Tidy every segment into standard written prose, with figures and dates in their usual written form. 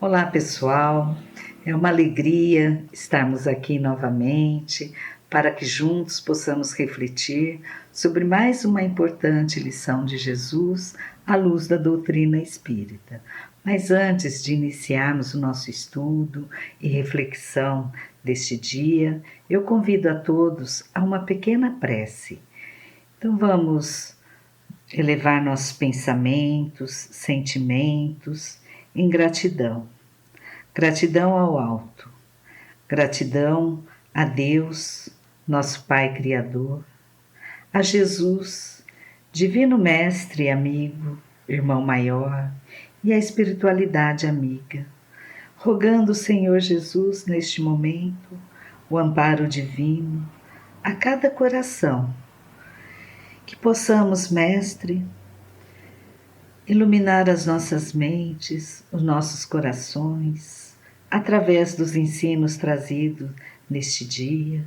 Olá, pessoal. É uma alegria estarmos aqui novamente para que juntos possamos refletir sobre mais uma importante lição de Jesus à luz da doutrina espírita. Mas antes de iniciarmos o nosso estudo e reflexão deste dia, eu convido a todos a uma pequena prece. Então vamos elevar nossos pensamentos, sentimentos em gratidão. Gratidão ao alto, gratidão a Deus, nosso Pai Criador, a Jesus, Divino Mestre e amigo, irmão maior, e a espiritualidade amiga, rogando o Senhor Jesus neste momento o amparo divino a cada coração, que possamos, Mestre, iluminar as nossas mentes, os nossos corações, através dos ensinos trazidos neste dia,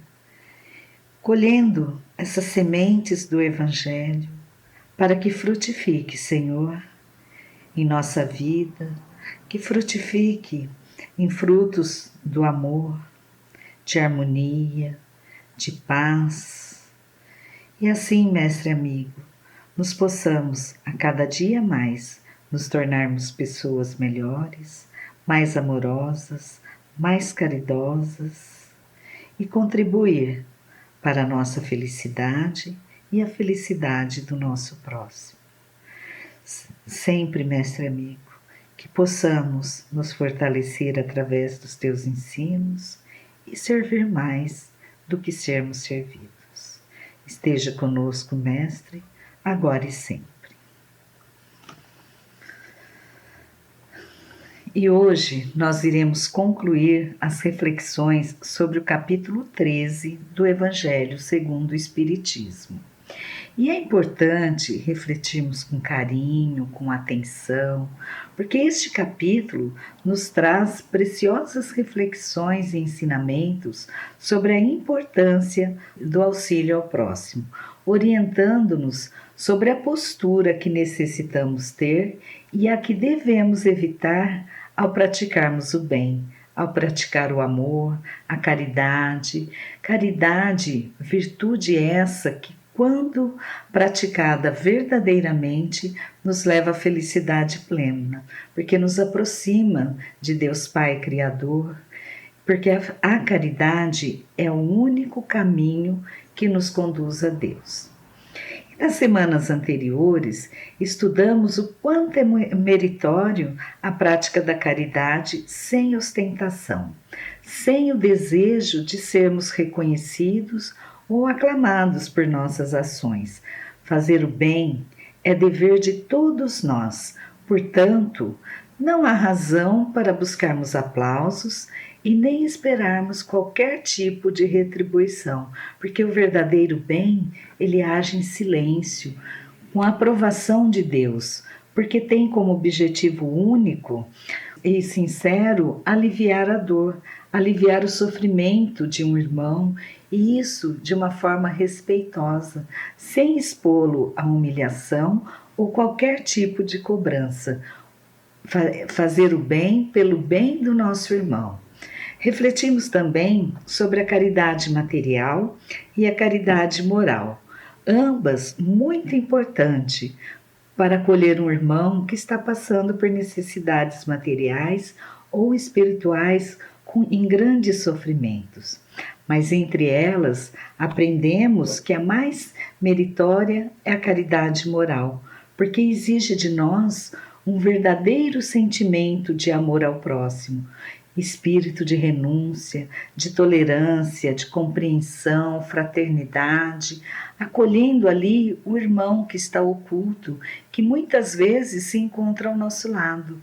colhendo essas sementes do Evangelho, para que frutifique, Senhor, em nossa vida, que frutifique em frutos do amor, de harmonia, de paz. E assim, Mestre amigo, nos possamos a cada dia mais nos tornarmos pessoas melhores, mais amorosas, mais caridosas e contribuir para a nossa felicidade e a felicidade do nosso próximo. Sempre, mestre amigo, que possamos nos fortalecer através dos teus ensinos e servir mais do que sermos servidos. Esteja conosco, mestre, agora e sempre. E hoje nós iremos concluir as reflexões sobre o capítulo 13 do Evangelho segundo o Espiritismo. E é importante refletirmos com carinho, com atenção, porque este capítulo nos traz preciosas reflexões e ensinamentos sobre a importância do auxílio ao próximo, orientando-nos sobre a postura que necessitamos ter e a que devemos evitar ao praticarmos o bem, ao praticar o amor, a caridade. Caridade, virtude essa que, quando praticada verdadeiramente, nos leva à felicidade plena, porque nos aproxima de Deus Pai Criador, porque a caridade é o único caminho que nos conduz a Deus. Nas semanas anteriores, estudamos o quanto é meritório a prática da caridade sem ostentação, sem o desejo de sermos reconhecidos ou aclamados por nossas ações. Fazer o bem é dever de todos nós, portanto, não há razão para buscarmos aplausos e nem esperarmos qualquer tipo de retribuição, porque o verdadeiro bem, ele age em silêncio, com a aprovação de Deus, porque tem como objetivo único e sincero aliviar a dor, aliviar o sofrimento de um irmão, e isso de uma forma respeitosa, sem expô-lo à humilhação ou qualquer tipo de cobrança. Fazer o bem pelo bem do nosso irmão. Refletimos também sobre a caridade material e a caridade moral, ambas muito importantes para acolher um irmão que está passando por necessidades materiais ou espirituais em grandes sofrimentos. Mas entre elas, aprendemos que a mais meritória é a caridade moral, porque exige de nós um verdadeiro sentimento de amor ao próximo, espírito de renúncia, de tolerância, de compreensão, fraternidade, acolhendo ali o irmão que está oculto, que muitas vezes se encontra ao nosso lado,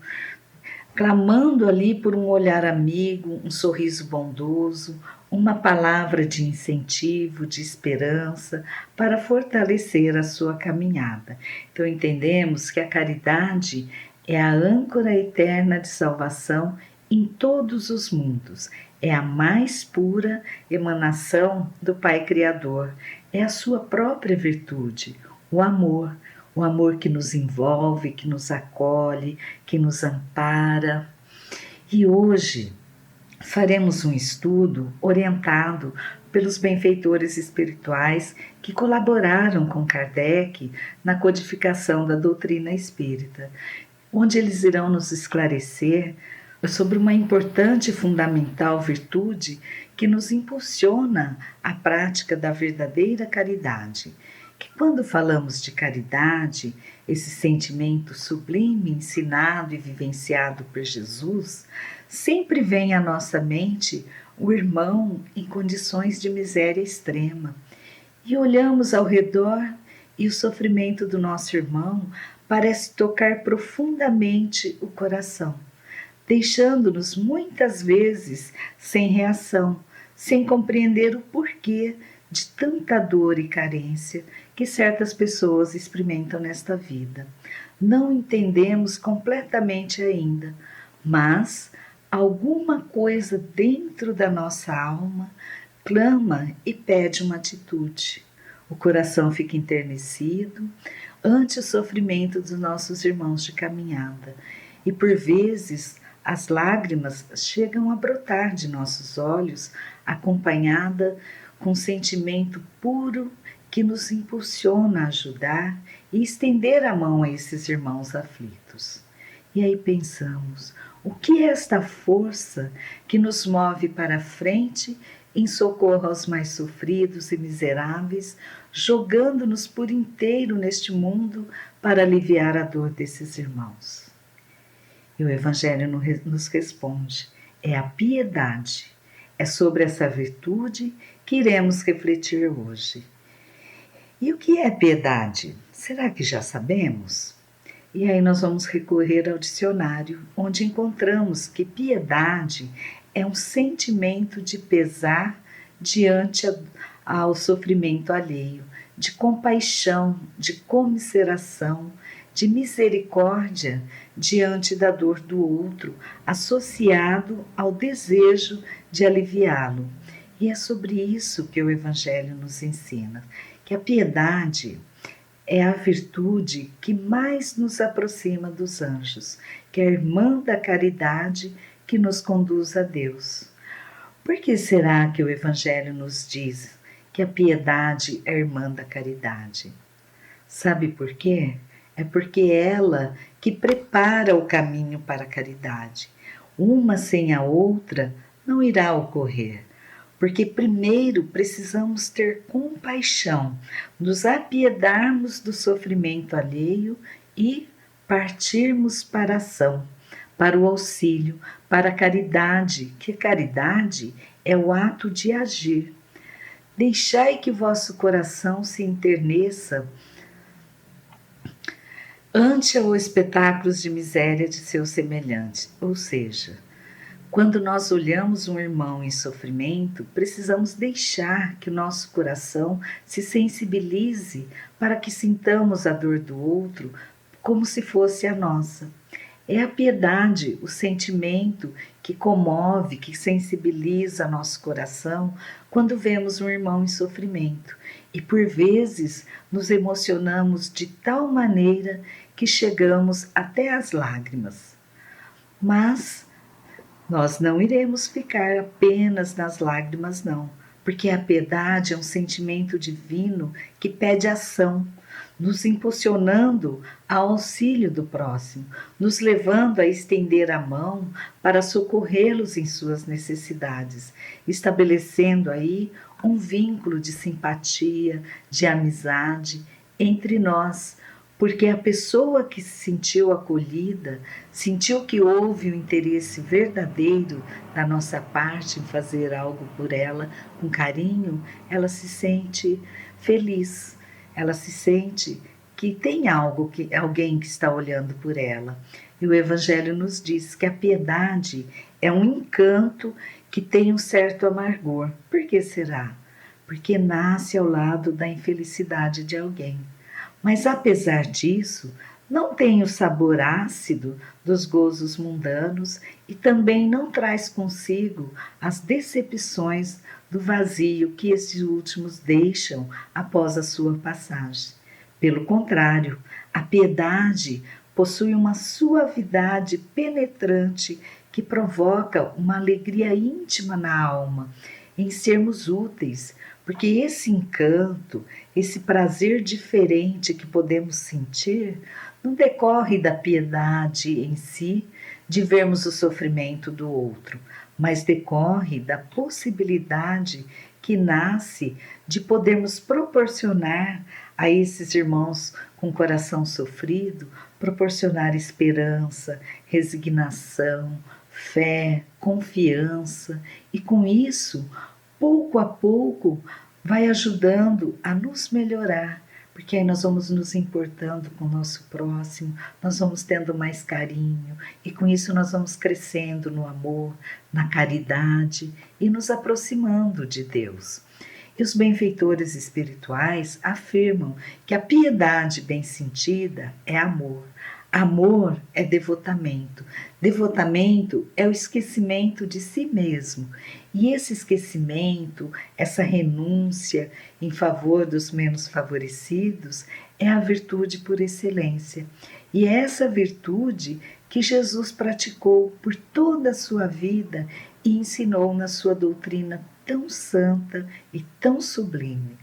clamando ali por um olhar amigo, um sorriso bondoso, uma palavra de incentivo, de esperança, para fortalecer a sua caminhada. Então entendemos que a caridade é a âncora eterna de salvação em todos os mundos. É a mais pura emanação do Pai Criador. É a sua própria virtude, o amor que nos envolve, que nos acolhe, que nos ampara. E hoje faremos um estudo orientado pelos benfeitores espirituais que colaboraram com Kardec na codificação da doutrina espírita, onde eles irão nos esclarecer sobre uma importante e fundamental virtude que nos impulsiona à prática da verdadeira caridade. Que quando falamos de caridade, esse sentimento sublime, ensinado e vivenciado por Jesus, sempre vem à nossa mente o irmão em condições de miséria extrema. E olhamos ao redor e o sofrimento do nosso irmão parece tocar profundamente o coração, deixando-nos muitas vezes sem reação, sem compreender o porquê de tanta dor e carência que certas pessoas experimentam nesta vida. Não entendemos completamente ainda, mas alguma coisa dentro da nossa alma clama e pede uma atitude. O coração fica enternecido ante o sofrimento dos nossos irmãos de caminhada e, por vezes, as lágrimas chegam a brotar de nossos olhos, acompanhada com um sentimento puro que nos impulsiona a ajudar e estender a mão a esses irmãos aflitos. E aí pensamos, o que é esta força que nos move para a frente em socorro aos mais sofridos e miseráveis, jogando-nos por inteiro neste mundo para aliviar a dor desses irmãos? E o Evangelho nos responde, é a piedade. É sobre essa virtude que iremos refletir hoje. E o que é piedade? Será que já sabemos? E aí nós vamos recorrer ao dicionário, onde encontramos que piedade é um sentimento de pesar diante ao sofrimento alheio, de compaixão, de comiseração, de misericórdia diante da dor do outro, associado ao desejo de aliviá-lo. E é sobre isso que o Evangelho nos ensina, que a piedade é a virtude que mais nos aproxima dos anjos, que é a irmã da caridade que nos conduz a Deus. Por que será que o Evangelho nos diz que a piedade é a irmã da caridade? Sabe por quê? É porque ela que prepara o caminho para a caridade. Uma sem a outra não irá ocorrer. Porque primeiro precisamos ter compaixão, nos apiedarmos do sofrimento alheio e partirmos para a ação, para o auxílio, para a caridade, que caridade é o ato de agir. Deixai que vosso coração se enterneça ante os espetáculos de miséria de seus semelhantes, ou seja, quando nós olhamos um irmão em sofrimento, precisamos deixar que o nosso coração se sensibilize para que sintamos a dor do outro como se fosse a nossa. É a piedade, o sentimento que comove, que sensibiliza nosso coração quando vemos um irmão em sofrimento. E por vezes nos emocionamos de tal maneira que chegamos até às lágrimas. Mas nós não iremos ficar apenas nas lágrimas, não, porque a piedade é um sentimento divino que pede ação, nos impulsionando ao auxílio do próximo, nos levando a estender a mão para socorrê-los em suas necessidades, estabelecendo aí um vínculo de simpatia, de amizade entre nós, porque a pessoa que se sentiu acolhida, sentiu que houve um interesse verdadeiro da nossa parte em fazer algo por ela com carinho, ela se sente feliz, ela se sente que tem alguém que está olhando por ela. E o Evangelho nos diz que a piedade é um encanto que tem um certo amargor. Por que será? Porque nasce ao lado da infelicidade de alguém. Mas apesar disso, não tem o sabor ácido dos gozos mundanos e também não traz consigo as decepções do vazio que esses últimos deixam após a sua passagem. Pelo contrário, a piedade possui uma suavidade penetrante que provoca uma alegria íntima na alma, em sermos úteis, porque esse encanto, esse prazer diferente que podemos sentir, não decorre da piedade em si, de vermos o sofrimento do outro, mas decorre da possibilidade que nasce de podermos proporcionar a esses irmãos com coração sofrido, proporcionar esperança, resignação, fé, confiança, e com isso, pouco a pouco, vai ajudando a nos melhorar, porque aí nós vamos nos importando com o nosso próximo, nós vamos tendo mais carinho, e com isso nós vamos crescendo no amor, na caridade e nos aproximando de Deus. E os benfeitores espirituais afirmam que a piedade bem sentida é amor. Amor é devotamento. Devotamento é o esquecimento de si mesmo. E esse esquecimento, essa renúncia em favor dos menos favorecidos, é a virtude por excelência. E é essa virtude que Jesus praticou por toda a sua vida e ensinou na sua doutrina tão santa e tão sublime.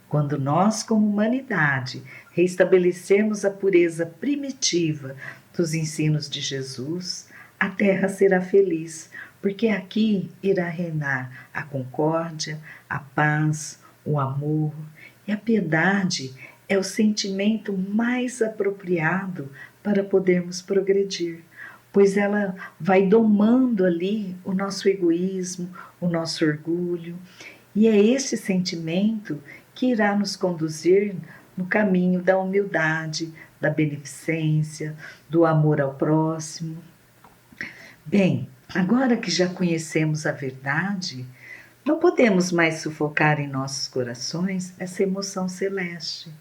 Quando nós, como humanidade, restabelecermos a pureza primitiva dos ensinos de Jesus, a Terra será feliz, porque aqui irá reinar a concórdia, a paz, o amor, e a piedade é o sentimento mais apropriado para podermos progredir, pois ela vai domando ali o nosso egoísmo, o nosso orgulho, e é esse sentimento que irá nos conduzir no caminho da humildade, da beneficência, do amor ao próximo. Bem, agora que já conhecemos a verdade, não podemos mais sufocar em nossos corações essa emoção celeste.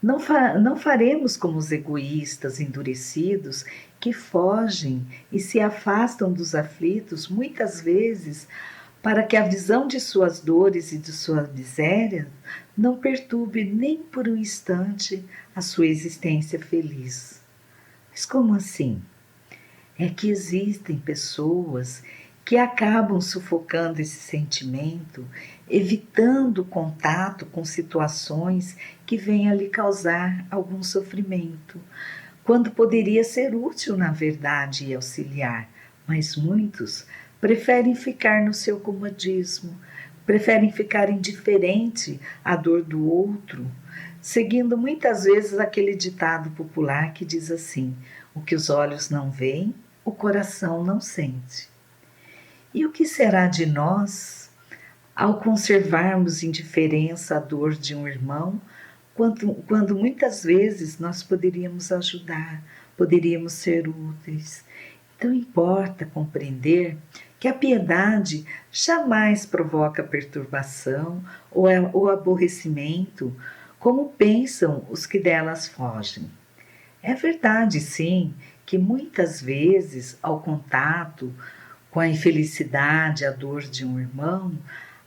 Não faremos como os egoístas endurecidos que fogem e se afastam dos aflitos, muitas vezes, para que a visão de suas dores e de sua miséria não perturbe nem por um instante a sua existência feliz. Mas como assim? É que existem pessoas que acabam sufocando esse sentimento, evitando contato com situações que venham a lhe causar algum sofrimento, quando poderia ser útil, na verdade, e auxiliar, mas muitos preferem ficar no seu comodismo, preferem ficar indiferente à dor do outro, seguindo muitas vezes aquele ditado popular que diz assim: o que os olhos não veem, o coração não sente. E o que será de nós ao conservarmos indiferença à dor de um irmão, quando muitas vezes nós poderíamos ajudar, poderíamos ser úteis? Então importa compreender que a piedade jamais provoca perturbação ou aborrecimento, como pensam os que delas fogem. É verdade, sim, que muitas vezes, ao contato com a infelicidade, a dor de um irmão,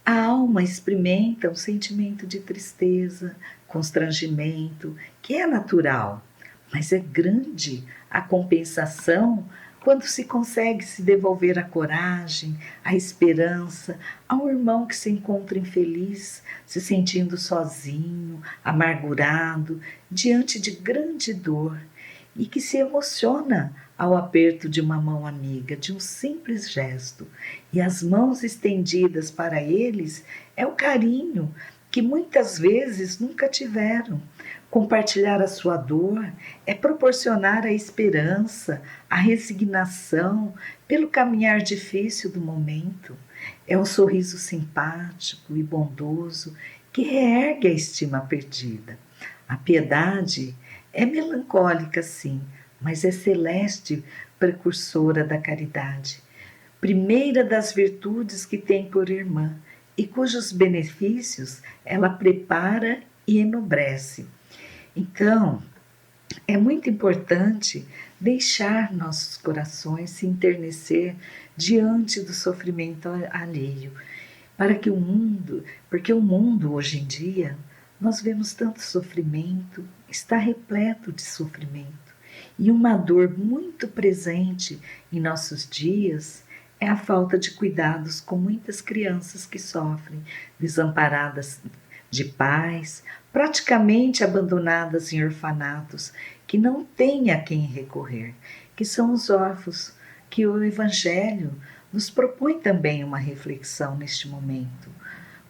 a alma experimenta um sentimento de tristeza, constrangimento, que é natural, mas é grande a compensação quando se consegue se devolver a coragem, a esperança ao irmão que se encontra infeliz, se sentindo sozinho, amargurado, diante de grande dor, e que se emociona ao aperto de uma mão amiga, de um simples gesto. E as mãos estendidas para eles é o carinho que muitas vezes nunca tiveram. Compartilhar a sua dor é proporcionar a esperança, a resignação pelo caminhar difícil do momento. É um sorriso simpático e bondoso que reergue a estima perdida. A piedade é melancólica, sim, mas é celeste precursora da caridade, primeira das virtudes que tem por irmã e cujos benefícios ela prepara e enobrece. Então, é muito importante deixar nossos corações se enternecer diante do sofrimento alheio, para que porque o mundo hoje em dia, nós vemos tanto sofrimento, está repleto de sofrimento. E uma dor muito presente em nossos dias é a falta de cuidados com muitas crianças que sofrem, desamparadas de pais, praticamente abandonadas em orfanatos, que não têm a quem recorrer, que são os órfãos, que o Evangelho nos propõe também uma reflexão neste momento.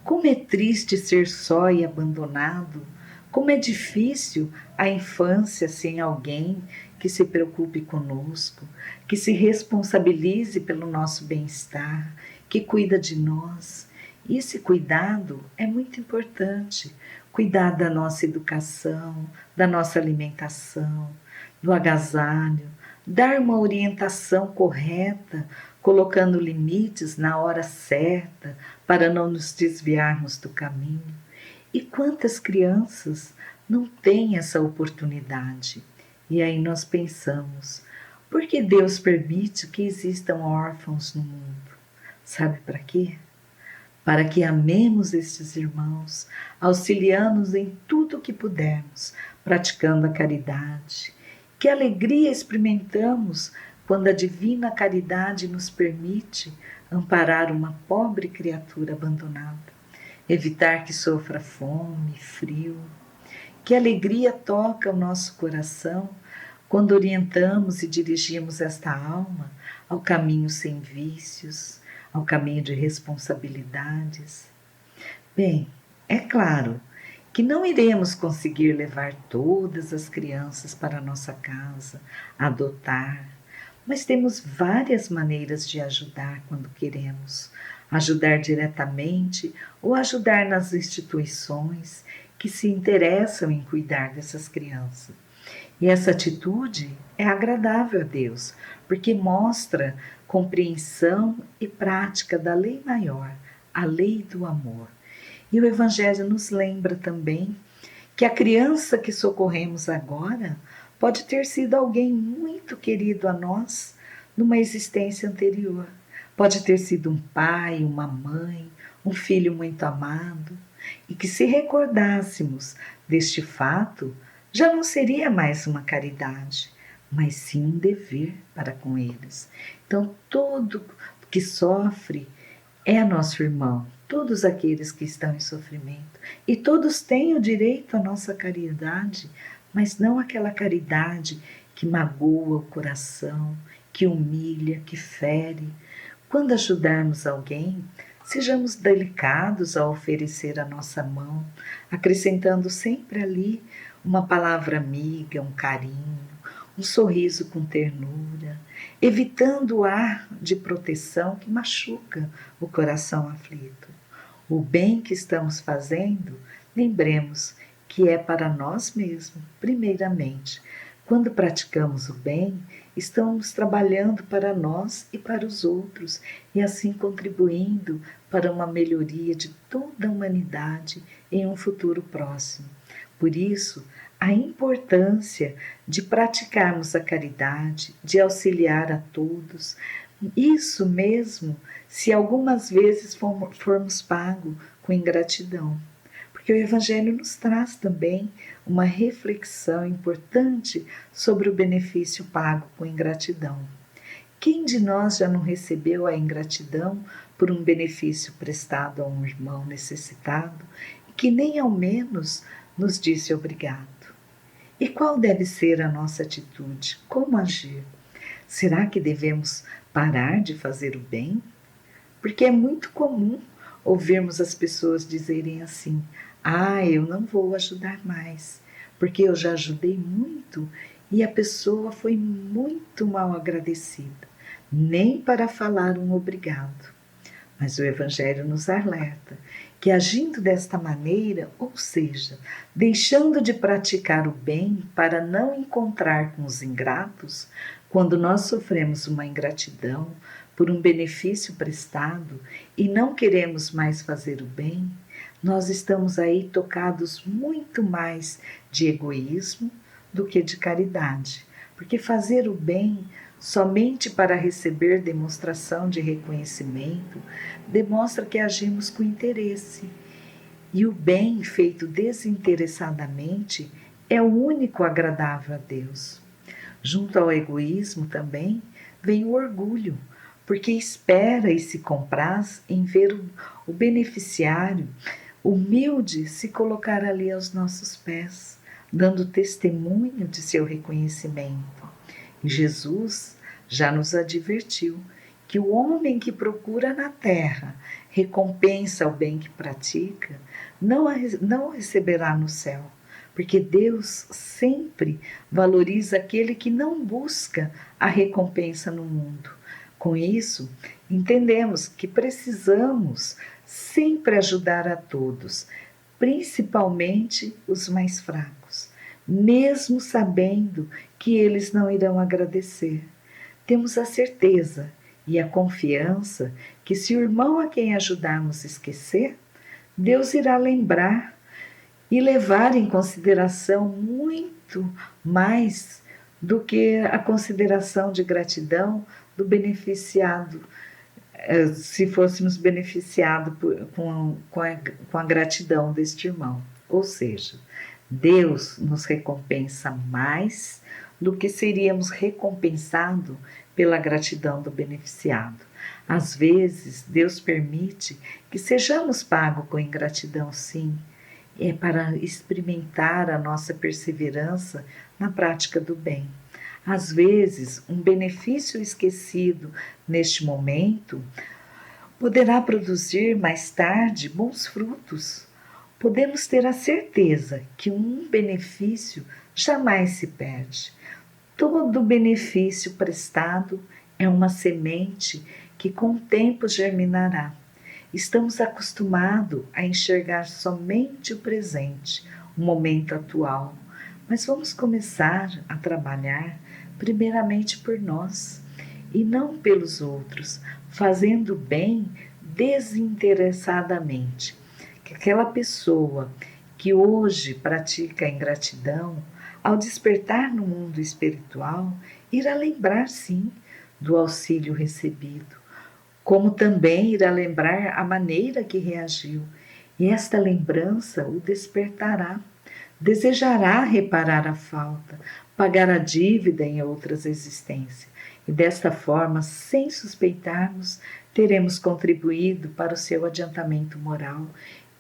Como é triste ser só e abandonado, como é difícil a infância sem alguém que se preocupe conosco, que se responsabilize pelo nosso bem-estar, que cuida de nós. E esse cuidado é muito importante. Cuidar da nossa educação, da nossa alimentação, do agasalho, dar uma orientação correta, colocando limites na hora certa para não nos desviarmos do caminho. E quantas crianças não têm essa oportunidade? E aí nós pensamos, por que Deus permite que existam órfãos no mundo? Sabe para quê? Para que amemos estes irmãos, auxiliando-os em tudo o que pudermos, praticando a caridade. Que alegria experimentamos quando a divina caridade nos permite amparar uma pobre criatura abandonada, evitar que sofra fome, frio. Que alegria toca o nosso coração quando orientamos e dirigimos esta alma ao caminho sem vícios, ao caminho de responsabilidades. Bem, é claro que não iremos conseguir levar todas as crianças para a nossa casa, adotar, mas temos várias maneiras de ajudar quando queremos. Ajudar diretamente ou ajudar nas instituições que se interessam em cuidar dessas crianças. E essa atitude é agradável a Deus, porque mostra compreensão e prática da lei maior, a lei do amor. E o Evangelho nos lembra também que a criança que socorremos agora pode ter sido alguém muito querido a nós numa existência anterior. Pode ter sido um pai, uma mãe, um filho muito amado, e que se recordássemos deste fato, já não seria mais uma caridade, mas sim um dever para com eles. Então, todo que sofre é nosso irmão, todos aqueles que estão em sofrimento, e todos têm o direito à nossa caridade, mas não aquela caridade que magoa o coração, que humilha, que fere. Quando ajudarmos alguém, sejamos delicados ao oferecer a nossa mão, acrescentando sempre ali uma palavra amiga, um carinho, um sorriso com ternura, evitando o ar de proteção que machuca o coração aflito. O bem que estamos fazendo, lembremos que é para nós mesmos, primeiramente. Quando praticamos o bem, estamos trabalhando para nós e para os outros, e assim contribuindo para uma melhoria de toda a humanidade em um futuro próximo. Por isso, a importância de praticarmos a caridade, de auxiliar a todos, isso mesmo se algumas vezes formos pagos com ingratidão. Porque o Evangelho nos traz também uma reflexão importante sobre o benefício pago com ingratidão. Quem de nós já não recebeu a ingratidão por um benefício prestado a um irmão necessitado e que nem ao menos nos disse obrigado? E qual deve ser a nossa atitude? Como agir? Será que devemos parar de fazer o bem? Porque é muito comum ouvirmos as pessoas dizerem assim: eu não vou ajudar mais, porque eu já ajudei muito e a pessoa foi muito mal agradecida, nem para falar um obrigado. Mas o Evangelho nos alerta que agindo desta maneira, ou seja, deixando de praticar o bem para não encontrar com os ingratos, quando nós sofremos uma ingratidão por um benefício prestado e não queremos mais fazer o bem, nós estamos aí tocados muito mais de egoísmo do que de caridade. Porque fazer o bem somente para receber demonstração de reconhecimento demonstra que agimos com interesse. E o bem feito desinteressadamente é o único agradável a Deus. Junto ao egoísmo também vem o orgulho, porque espera e se compraz em ver o beneficiário humilde se colocar ali aos nossos pés, dando testemunho de seu reconhecimento. E Jesus já nos advertiu que o homem que procura na terra recompensa ao bem que pratica, não receberá no céu, porque Deus sempre valoriza aquele que não busca a recompensa no mundo. Com isso, entendemos que precisamos sempre ajudar a todos, principalmente os mais fracos, mesmo sabendo que eles não irão agradecer. Temos a certeza e a confiança que, se o irmão a quem ajudarmos esquecer, Deus irá lembrar e levar em consideração muito mais do que a consideração de gratidão do beneficiado, se fôssemos beneficiados com a gratidão deste irmão. Ou seja, Deus nos recompensa mais do que seríamos recompensados pela gratidão do beneficiado. Às vezes, Deus permite que sejamos pagos com ingratidão, sim, para experimentar a nossa perseverança na prática do bem. Às vezes, um benefício esquecido neste momento poderá produzir mais tarde bons frutos. Podemos ter a certeza que um benefício jamais se perde. Todo benefício prestado é uma semente que com o tempo germinará. Estamos acostumados a enxergar somente o presente, o momento atual, mas vamos começar a trabalhar primeiramente por nós e não pelos outros, fazendo bem desinteressadamente. Que aquela pessoa que hoje pratica a ingratidão, ao despertar no mundo espiritual, irá lembrar sim do auxílio recebido, como também irá lembrar a maneira que reagiu, e esta lembrança o despertará. Desejará reparar a falta, pagar a dívida em outras existências, e desta forma, sem suspeitarmos, teremos contribuído para o seu adiantamento moral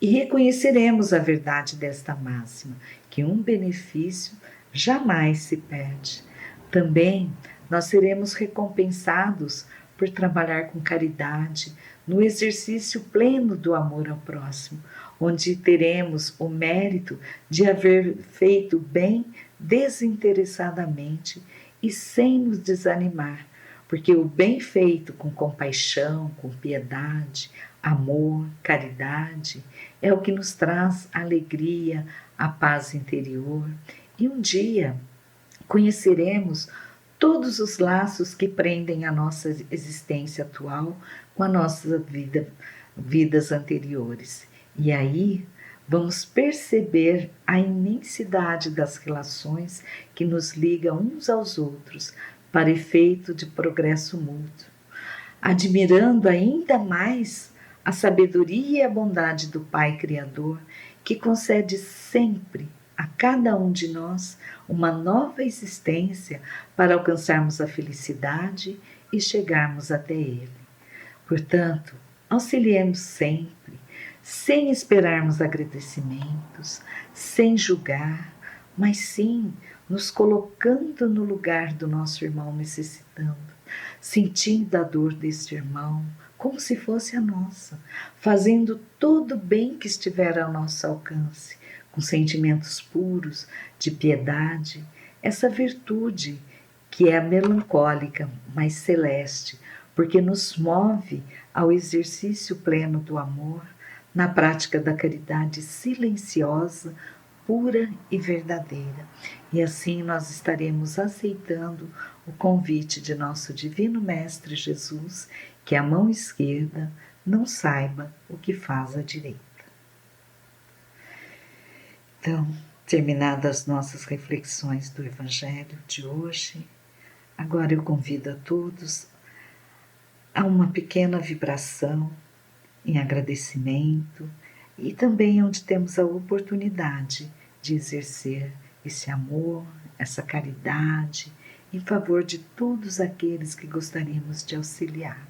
e reconheceremos a verdade desta máxima, que um benefício jamais se perde. Também nós seremos recompensados por trabalhar com caridade, no exercício pleno do amor ao próximo, onde teremos o mérito de haver feito bem desinteressadamente e sem nos desanimar, porque o bem feito com compaixão, com piedade, amor, caridade, é o que nos traz alegria, a paz interior, e um dia conheceremos todos os laços que prendem a nossa existência atual com a nossa vidas anteriores. E aí vamos perceber a imensidade das relações que nos ligam uns aos outros para efeito de progresso mútuo, admirando ainda mais a sabedoria e a bondade do Pai Criador, que concede sempre a cada um de nós uma nova existência para alcançarmos a felicidade e chegarmos até Ele. Portanto, auxiliemos sempre, sem esperarmos agradecimentos, sem julgar, mas sim nos colocando no lugar do nosso irmão necessitando, sentindo a dor deste irmão como se fosse a nossa, fazendo todo o bem que estiver ao nosso alcance, com sentimentos puros de piedade, essa virtude que é a melancólica, mas celeste, porque nos move ao exercício pleno do amor, na prática da caridade silenciosa, pura e verdadeira. E assim nós estaremos aceitando o convite de nosso Divino Mestre Jesus, que a mão esquerda não saiba o que faz a direita. Então, terminadas as nossas reflexões do Evangelho de hoje, agora eu convido a todos a uma pequena vibração em agradecimento e também onde temos a oportunidade de exercer esse amor, essa caridade, em favor de todos aqueles que gostaríamos de auxiliar,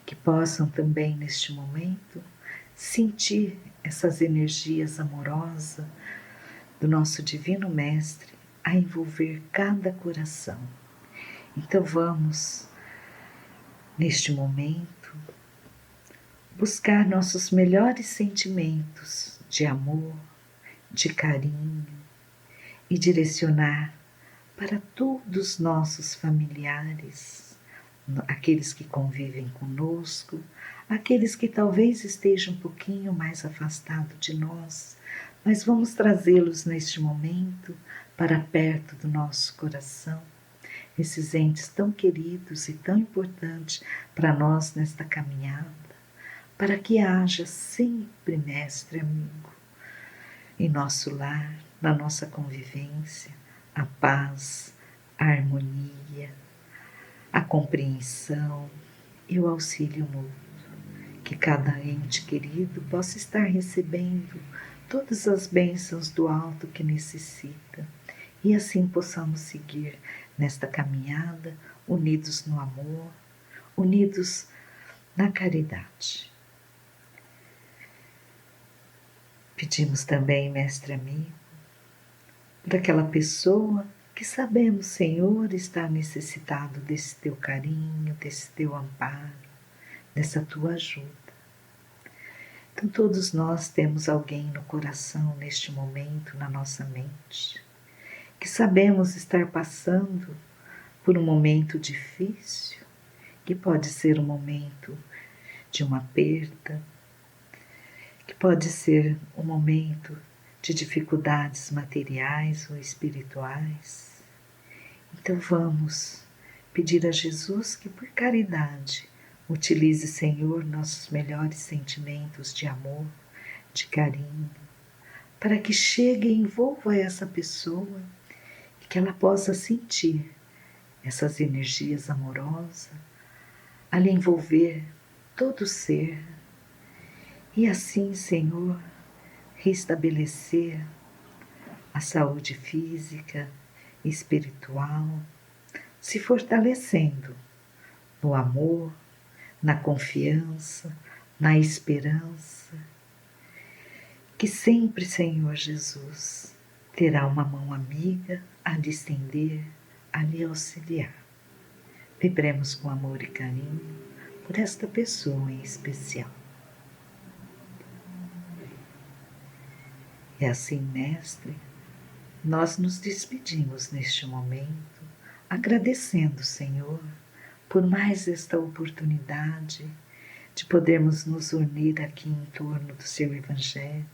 que possam também neste momento sentir essas energias amorosas do nosso Divino Mestre a envolver cada coração. Então vamos, neste momento, buscar nossos melhores sentimentos de amor, de carinho e direcionar para todos os nossos familiares, aqueles que convivem conosco, aqueles que talvez estejam um pouquinho mais afastados de nós, mas vamos trazê-los neste momento para perto do nosso coração, esses entes tão queridos e tão importantes para nós nesta caminhada, para que haja sempre, mestre amigo, em nosso lar, na nossa convivência, a paz, a harmonia, a compreensão e o auxílio mútuo, que cada ente querido possa estar recebendo todas as bênçãos do alto que necessita e assim possamos seguir nesta caminhada unidos no amor, unidos na caridade. Pedimos também, mestre amigo, por aquela pessoa que sabemos, Senhor, está necessitado desse teu carinho, desse teu amparo, dessa tua ajuda. Então todos nós temos alguém no coração neste momento, na nossa mente, que sabemos estar passando por um momento difícil, que pode ser um momento de uma perda, que pode ser um momento de dificuldades materiais ou espirituais. Então vamos pedir a Jesus que, por caridade, utilize, Senhor, nossos melhores sentimentos de amor, de carinho, para que chegue e envolva essa pessoa e que ela possa sentir essas energias amorosas a lhe envolver todo o ser e assim, Senhor, restabelecer a saúde física e espiritual, se fortalecendo no amor, na confiança, na esperança, que sempre, Senhor Jesus, terá uma mão amiga a lhe estender, a lhe auxiliar. Vibremos com amor e carinho por esta pessoa em especial. E assim, mestre, nós nos despedimos neste momento, agradecendo, Senhor, por mais esta oportunidade de podermos nos unir aqui em torno do seu Evangelho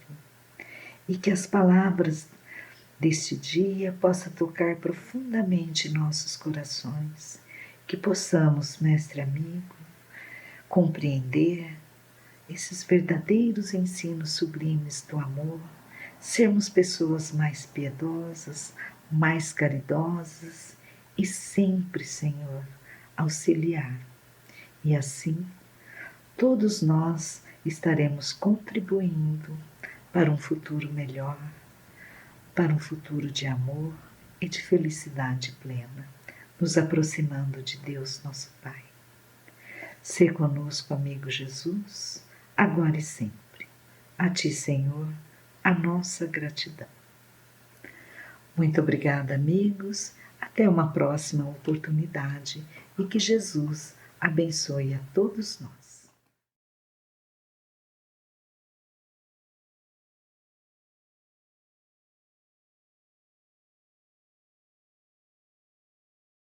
e que as palavras deste dia possam tocar profundamente nossos corações, que possamos, mestre amigo, compreender esses verdadeiros ensinos sublimes do amor, sermos pessoas mais piedosas, mais caridosas e sempre, Senhor, auxiliar. E assim, todos nós estaremos contribuindo para um futuro melhor, para um futuro de amor e de felicidade plena, nos aproximando de Deus, nosso Pai. Sê conosco, amigo Jesus, agora e sempre. A Ti, Senhor, a nossa gratidão. Muito obrigada, amigos. Até uma próxima oportunidade e que Jesus abençoe a todos nós.